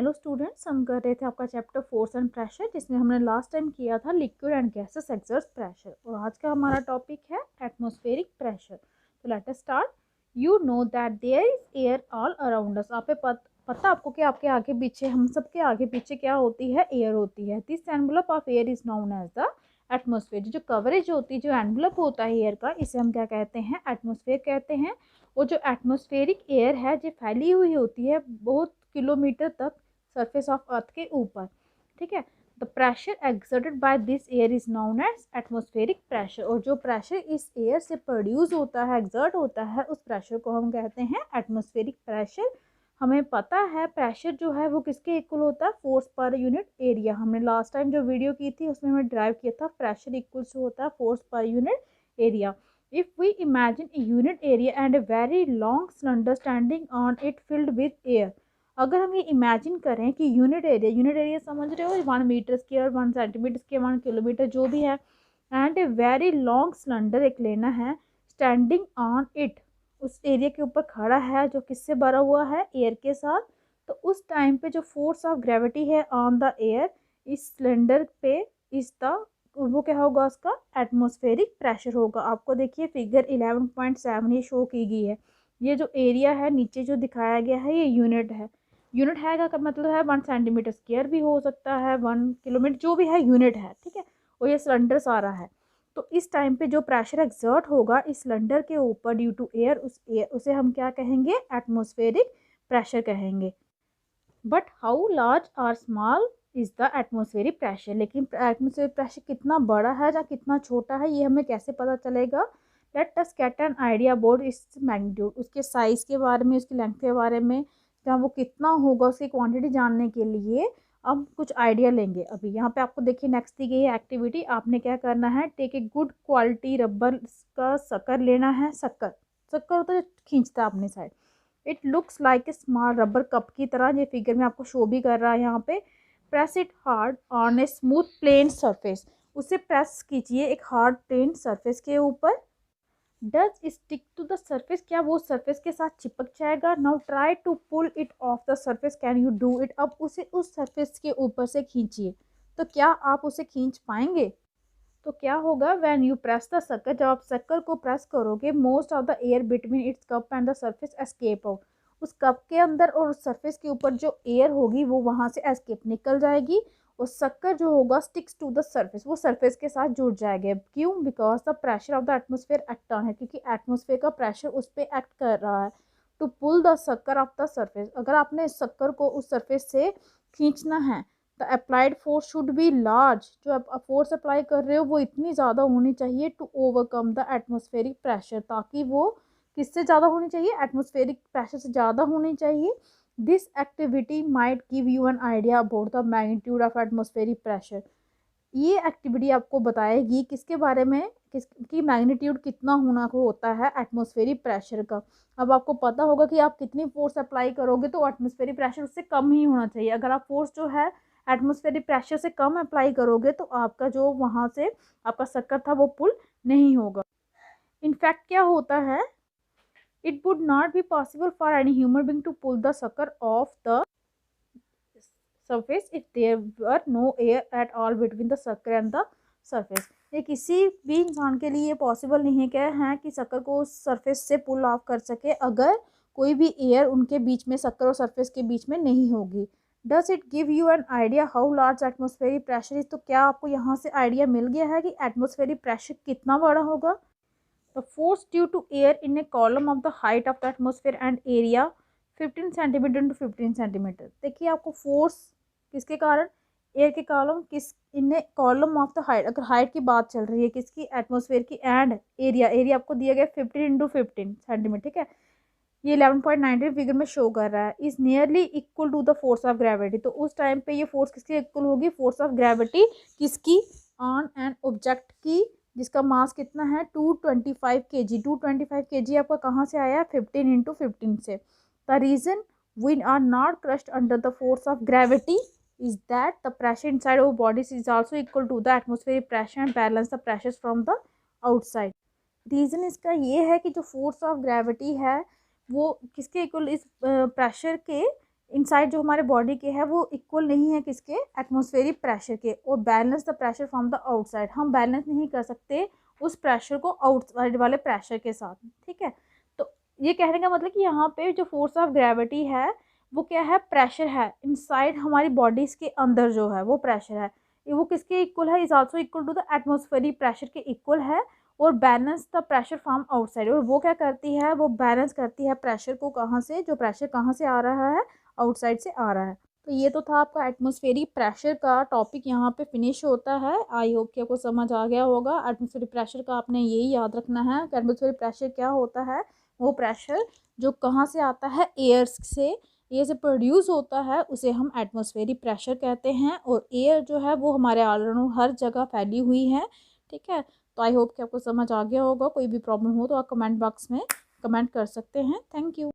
Hello students, हम कर रहे थे आपका चैप्टर फोर्स एंड प्रेशर, जिसमें हमने लास्ट टाइम किया था liquid and gases exert pressure. और आज का हमारा टॉपिक है एटमॉस्फेरिक प्रेशर। तो let us start. You know that there is air all around us. पता आपको कि आपके आगे पीछे, हम सब के आगे पीछे क्या होती है? एयर होती है। This envelope of air is known as the atmosphere. जो कवरेज होती है, जो एनवलप होता है एयर का, इसे हम क्या कहते हैं? एटमॉस्फेयर कहते हैं। और जो एटमॉस्फेरिक एयर है, जो फैली हुई होती है बहुत किलोमीटर तक सरफेस ऑफ अर्थ के ऊपर, ठीक है। The pressure exerted by this air is known as atmospheric pressure. और जो प्रेशर इस एयर से प्रोड्यूस होता है, एक्सर्ट होता है, उस प्रेशर को हम कहते हैं एटमॉस्फेरिक प्रेशर। हमें पता है प्रेशर जो है वो किसके इक्वल होता है? Force per unit area. हमने लास्ट टाइम जो वीडियो की थी उसमें हमें ड्राइव किया था प्रेशर इक्वल्स होता है force per unit area. If we imagine a unit area and a very long cylinder standing on it filled with air, अगर हम ये इमेजिन करें कि यूनिट एरिया समझ रहे हो, 1 metre square, 1 centimetre square, 1 kilometre जो भी है, and a very long cylinder एक लेना है, स्टैंडिंग ऑन इट, उस एरिया के ऊपर खड़ा है, जो किससे भरा हुआ है? एयर के साथ। तो उस टाइम पे जो फोर्स ऑफ ग्रेविटी है ऑन द एयर, इस सिलेंडर पे, इस द, वो क्या होगा? उसका एटमॉस्फेरिक प्रेशर होगा। आपको देखिए फिगर 11.7 ये शो की गई है। ये जो एरिया है नीचे जो दिखाया गया है, ये यूनिट है। यूनिट है का मतलब है 1 सेंटीमीटर स्क्वायर भी हो सकता है, 1 किलोमीटर, जो भी है यूनिट है, ठीक है। और ये सिलेंडर सारा है। तो इस टाइम पे जो प्रेशर एक्सर्ट होगा इस सिलेंडर के ऊपर ड्यू टू एयर, उसे हम क्या कहेंगे? एटमॉस्फेरिक प्रेशर कहेंगे। बट हाउ लार्ज और small is the atmospheric pressure. लेकिन एटमॉस्फेरिक प्रेशर कितना बड़ा है या कितना छोटा है, ये हमें कैसे पता चलेगा? Let us get an idea about इस मैग्नीट्यूड, उसके साइज़ के बारे में, उसकी लेंथ के बारे में, क्या वो कितना होगा, उसकी क्वांटिटी जानने के लिए अब कुछ आइडिया लेंगे। अभी यहाँ पे आपको देखिए नेक्स्ट दी गई है एक्टिविटी। आपने क्या करना है? Take a good quality rubber का शक्कर लेना है। शक्कर होता है जो खींचता है अपनी side. It looks like a small rubber cup की तरह, ये फिगर में आपको शो भी कर रहा है यहाँ पे। Press it hard on a smooth plane surface, उसे प्रेस कीजिए एक हार्ड प्लेन सरफेस के ऊपर। Does stick to the surface, क्या वो सरफेस के साथ चिपक जाएगा? Now try to pull it off the surface, can you do it? अब उसे उस सरफेस के ऊपर से खींचिए, तो क्या आप उसे खींच पाएंगे? तो क्या होगा? व्हेन यू प्रेस द शक्कर, जब आप शक्कर को प्रेस करोगे, most of the air between its cup and the surface escape out, उस कप के अंदर और उस सरफेस के ऊपर जो एयर होगी वो वहाँ से एस्केप निकल जाएगी। और शक्कर जो होगा स्टिक्स टू द सरफेस, वो सरफेस के साथ जुड़ जाएगा। क्यों? Because the pressure of the atmosphere act on है, क्योंकि एटमोसफेयर का प्रेशर उस पर एक्ट कर रहा है। टू पुल द शक्कर ऑफ द सरफेस, अगर आपने इस शक्कर को उस सरफेस से खींचना है, the applied force should be large, जो आप फोर्स अप्लाई कर रहे हो वो इतनी ज़्यादा होनी चाहिए to overcome the atmospheric pressure, ताकि वो किससे ज़्यादा होनी चाहिए? एटमॉस्फेरिक प्रेशर से ज़्यादा होनी चाहिए। This activity might give you an idea about the magnitude of atmospheric pressure. ये एक्टिविटी आपको बताएगी किसके बारे में? किसकी मैग्नीट्यूड कितना होना होता है एटमॉस्फेरिक प्रेशर का। अब आपको पता होगा कि आप कितनी फोर्स अप्लाई करोगे तो एटमॉस्फेरिक प्रेशर उससे कम ही होना चाहिए। अगर आप फोर्स जो है एटमॉस्फेरिक प्रेशर से कम अप्लाई करोगे तो आपका जो वहाँ से आपका शक्कर था वो पुल नहीं होगा। इनफैक्ट क्या होता है? It would not be possible for any human being to pull the शक्कर of the surface if there were no air at all between the sucker and the surface। ये किसी भी इंसान के लिए पॉसिबल नहीं है कि शक्कर को उस सरफेस से पुल ऑफ कर सके अगर कोई भी एयर उनके बीच में, शक्कर और सरफेस के बीच में नहीं होगी। Does it give you an idea how large atmospheric pressure is? तो क्या आपको यहाँ से आइडिया मिल गया है कि एटमॉस्फेरिक प्रेशर कितना बड़ा होगा? The force due to air in a column of the height of the atmosphere and area 15 centimetre into 15 centimetre. देखिए आपको फोर्स किसके कारण? एयर के कॉलम, किस in column of the height, अगर हाइट की बात चल रही है किसकी? एटमॉस्फेयर की। एंड एरिया आपको दिया गया 15 इंटू 15 सेंटीमीटर, ठीक है। ये 11.19 फिगर में शो कर रहा है। Is nearly equal to the force of gravity. तो उस टाइम पे ये फोर्स किसकी इक्वल होगी? फोर्स ऑफ ग्रेविटी किसकी? ऑन एन ऑब्जेक्ट की, जिसका मास कितना है? 225 kg। 225 kg आपका कहाँ से आया? 15 इंटू 15 से। The reason we are not crushed under the force of gravity is that the pressure inside our bodies is also equal to the atmospheric pressure and balance the pressures from the outside। Reason इसका ये है कि जो force of gravity है वो किसके equal? इस pressure के इनसाइड जो हमारे बॉडी के है वो इक्वल नहीं है किसके, एटमॉस्फेरिक प्रेशर के। और balance the pressure from the outside, हम बैलेंस नहीं कर सकते उस प्रेशर को आउटसाइड वाले प्रेशर के साथ, ठीक है। तो ये कहने का मतलब कि यहाँ पे जो फोर्स ऑफ ग्रेविटी है वो क्या है, प्रेशर है इनसाइड हमारी बॉडीज़ के अंदर जो है वो प्रेशर है, वो किसके इक्वल है, is also equal to the atmospheric pressure के इक्वल है। और balance the pressure from outside, और वो क्या करती है, वो बैलेंस करती है प्रेशर को, कहाँ से, जो प्रेशर कहाँ से आ रहा है, आउटसाइड से आ रहा है। तो ये तो था आपका एटमॉस्फेरिक प्रेशर का टॉपिक, यहाँ पे फिनिश होता है। आई होप कि आपको समझ आ गया होगा। एटमॉस्फेरिक प्रेशर का आपने यही याद रखना है कि एटमॉस्फेरिक प्रेशर क्या होता है, वो प्रेशर जो कहाँ से आता है, एयर से, एयर से प्रोड्यूस होता है, उसे हम एटमॉस्फेरिक प्रेशर कहते हैं। और एयर जो है वो हमारे ऑल हर जगह फैली हुई है, ठीक है। तो आई होप कि आपको समझ आ गया होगा। कोई भी प्रॉब्लम हो तो आप कमेंट बॉक्स में कमेंट कर सकते हैं। Thank you.